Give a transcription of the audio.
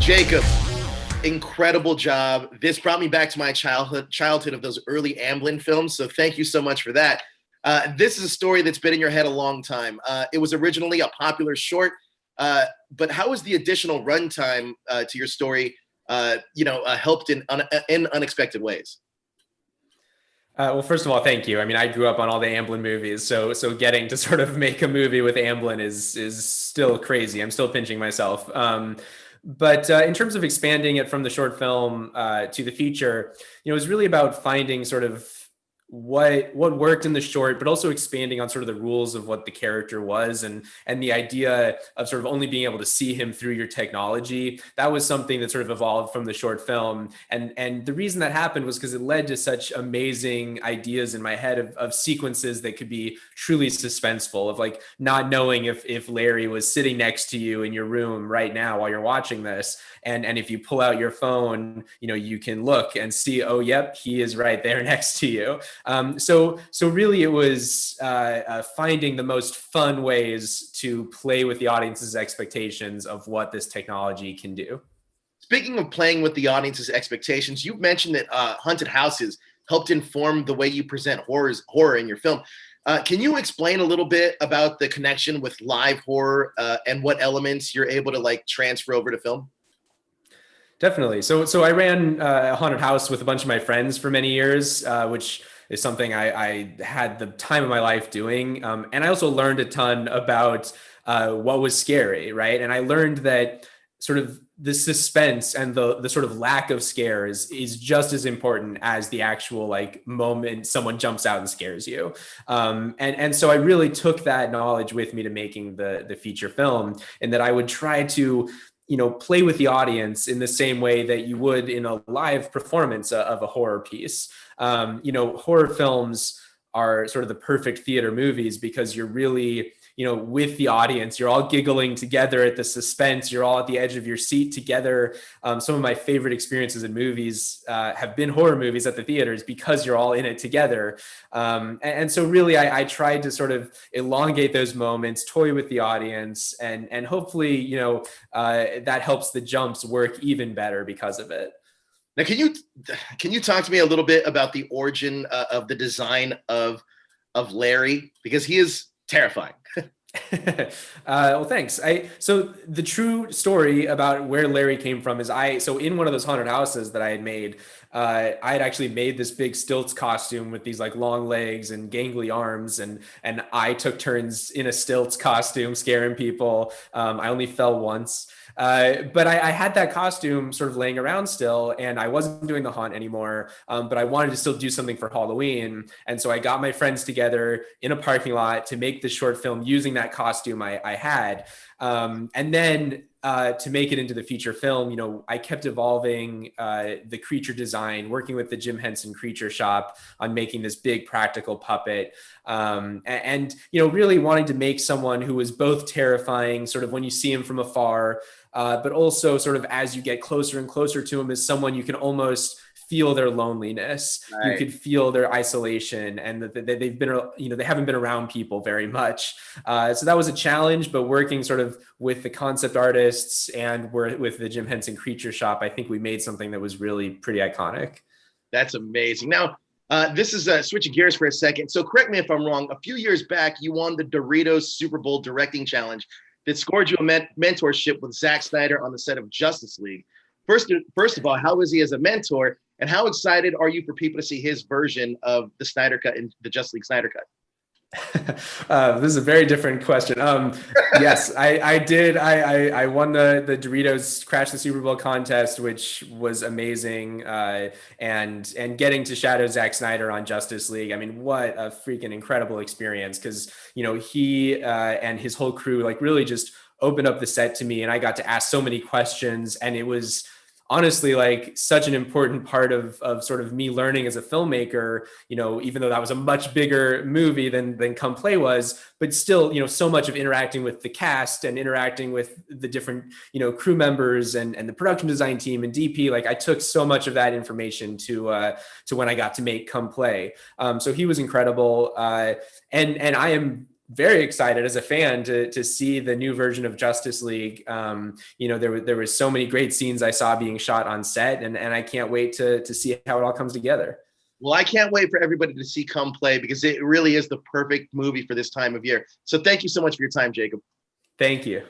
Jacob, incredible job. This brought me back to my childhood of those early Amblin films. So thank you so much for that. This is a story that's been in your head a long time. It was originally a popular short, but how has the additional runtime to your story, helped in unexpected ways? Well, first of all, thank you. I mean, I grew up on all the Amblin movies, so getting to sort of make a movie with Amblin is still crazy. I'm still pinching myself. But in terms of expanding it from the short film to the feature, it was really about finding sort of what worked in the short, but also expanding on sort of the rules of what the character was, and the idea of sort of only being able to see him through your technology. That was something that sort of evolved from the short film, and the reason that happened was because it led to such amazing ideas in my head of sequences that could be truly suspenseful, of like not knowing if Larry was sitting next to you in your room right now while you're watching this, and if you pull out your phone, you can look and see, oh, yep, he is right there next to you. So really it was finding the most fun ways to play with the audience's expectations of what this technology can do. Speaking of playing with the audience's expectations, you mentioned that haunted houses helped inform the way you present horror in your film. Can you explain a little bit about the connection with live horror and what elements you're able to transfer over to film? Definitely. So I ran a haunted house with a bunch of my friends for many years, which is something I had the time of my life doing. And I also learned a ton about what was scary, right? And I learned that sort of the suspense and the sort of lack of scares is just as important as the actual moment someone jumps out and scares you. And so I really took that knowledge with me to making the feature film, and that I would try to play with the audience in the same way that you would in a live performance of a horror piece. Horror films are sort of the perfect theater movies because you're really, with the audience, you're all giggling together at the suspense. You're all at the edge of your seat together. Some of my favorite experiences in movies have been horror movies at the theaters because you're all in it together. And so really I tried to sort of elongate those moments, toy with the audience, and hopefully, that helps the jumps work even better because of it. Now, can you talk to me a little bit about the origin of the design of Larry, because he is terrifying. Well, thanks. So the true story about where Larry came from is so in one of those haunted houses that I had made, I had actually made this big stilts costume with these long legs and gangly arms, and I took turns in a stilts costume scaring people. I only fell once. But I had that costume sort of laying around still, and I wasn't doing the haunt anymore. But I wanted to still do something for Halloween. And so I got my friends together in a parking lot to make this short film using that costume I had. And then to make it into the feature film, I kept evolving the creature design, working with the Jim Henson Creature Shop on making this big practical puppet. And really wanting to make someone who was both terrifying, sort of when you see him from afar, but also sort of as you get closer and closer to him, as someone you can almost feel their loneliness. Right. You could feel their isolation, and that they've been, they haven't been around people very much. So that was a challenge, but working sort of with the concept artists and with the Jim Henson Creature Shop, I think we made something that was really pretty iconic. That's amazing. Now, this is switching gears for a second. So correct me if I'm wrong. A few years back, you won the Doritos Super Bowl directing challenge that scored you a mentorship with Zack Snyder on the set of Justice League. First of all, how is he as a mentor, and how excited are you for people to see his version of the Snyder Cut in the Justice League Snyder Cut? This is a very different question. Yes, I did. I won the Doritos Crash the Super Bowl contest, which was amazing. And getting to shadow Zack Snyder on Justice League. I mean, what a freaking incredible experience. Because, he and his whole crew really just opened up the set to me, and I got to ask so many questions, and it was honestly such an important part of sort of me learning as a filmmaker, even though that was a much bigger movie than Come Play was, but still, so much of interacting with the cast and interacting with the different, crew members and the production design team and DP. I took so much of that information to when I got to make Come Play. So he was incredible. And I am very excited as a fan to see the new version of Justice League. There was so many great scenes I saw being shot on set, and I can't wait to see how it all comes together. Well, I can't wait for everybody to see Come Play, because it really is the perfect movie for this time of year. So thank you so much for your time, Jacob. Thank you.